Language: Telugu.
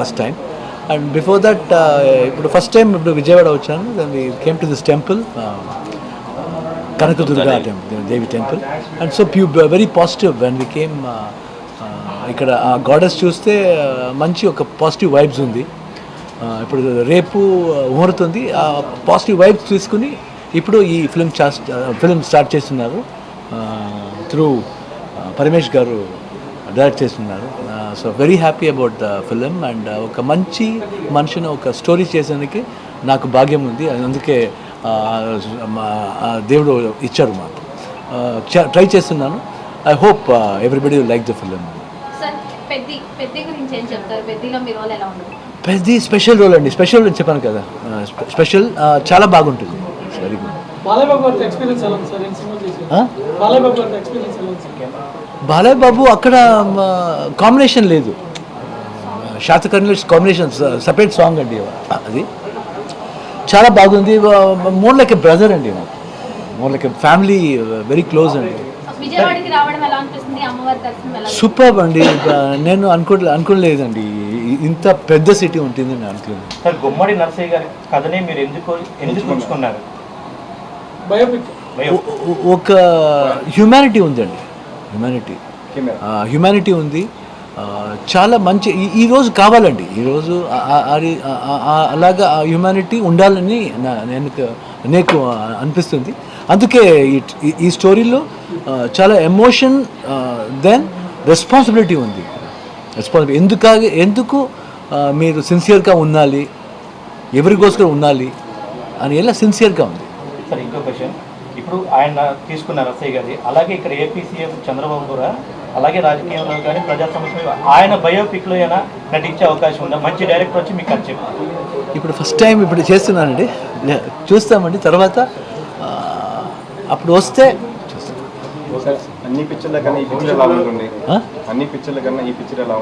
First time. And before that ఇప్పుడు ఫస్ట్ టైం ఇప్పుడు విజయవాడ వచ్చాను. Then we came to this temple, Kanakadurga temple, Devi temple. And so very positive when we came. ఇక్కడ ఆ గాడెస్ చూస్తే మంచి ఒక పాజిటివ్ వైబ్స్ ఉంది. ఇప్పుడు రేపు ముహూర్తుంది, ఆ పాజిటివ్ వైబ్స్ తీసుకుని ఇప్పుడు ఈ ఫిల్మ్ స్టార్ట్ చేస్తున్నారు. త్రూ పరమేష్ గారు డైరెక్ట్ చేస్తున్నారు. So very happy about the film. And ఒక మంచి మనిషిని ఒక స్టోరీ చేసేందుకు నాకు భాగ్యం ఉంది. అందుకే దేవుడు ఇచ్చారు మాకు. ట్రై చేస్తున్నాను. I hope everybody like the film. పెద్ద స్పెషల్ రోల్ అండి. స్పెషల్ అని చెప్పాను కదా, స్పెషల్ చాలా బాగుంటుంది. Very good. బాలయ్య బాబు అక్కడ కాంబినేషన్ లేదు, శాతకర్ణి కాంబినేషన్ సపరేట్ సాంగ్ అండి. అది చాలా బాగుంది. మోర్ లైక్ ఎ బ్రదర్ అండి, నాకు more like a family, very close అండి. సూపర్ అండి. నేను అనుకోలేదండి ఇంత పెద్ద సిటీ ఉంటుంది నేను అనుకోలేదు. సార్, గుమ్మడి నరసయ్య గారి కథనే మీరు ఎందుకు ఎంచుకున్నారు? ఒక హ్యూమానిటీ ఉందండి, హ్యూమానిటీ ఉంది. చాలా మంచి ఈరోజు కావాలండి. ఈరోజు అలాగా ఆ హ్యూమానిటీ ఉండాలని నాకు అనిపిస్తుంది. అందుకే ఈ స్టోరీలో చాలా ఎమోషన్ దెన్ రెస్పాన్సిబిలిటీ ఉంది. ఎందుకు మీరు సిన్సియర్గా ఉండాలి, ఎవరికోసం ఉండాలి అని ఎలా సిన్సియర్గా ఉంది. సార్, ఇంకో క్వశ్చన్. ఇప్పుడు ఆయన తీసుకున్న రసయ్య గారి, అలాగే ఇక్కడ ఏపీ సీఎం చంద్రబాబు కూడా అలాగే రాజకీయంలో కానీ ప్రజా సమస్యలు ఆయన బయోపిక్లో అయినా నటించే అవకాశం ఉందా? మంచి డైరెక్టర్ వచ్చి మీకు ఖర్చు ఇప్పుడు ఫస్ట్ టైం ఇప్పుడు చేస్తున్నానండి, చూస్తామండి. తర్వాత అప్పుడు వస్తే అన్ని పిక్చర్ల కన్నా ఈ పిక్చర్ ఎలా ఉంటుంది? అన్ని పిక్చర్ల కన్నా ఈ పిక్చర్ ఎలా ఉంటుంది?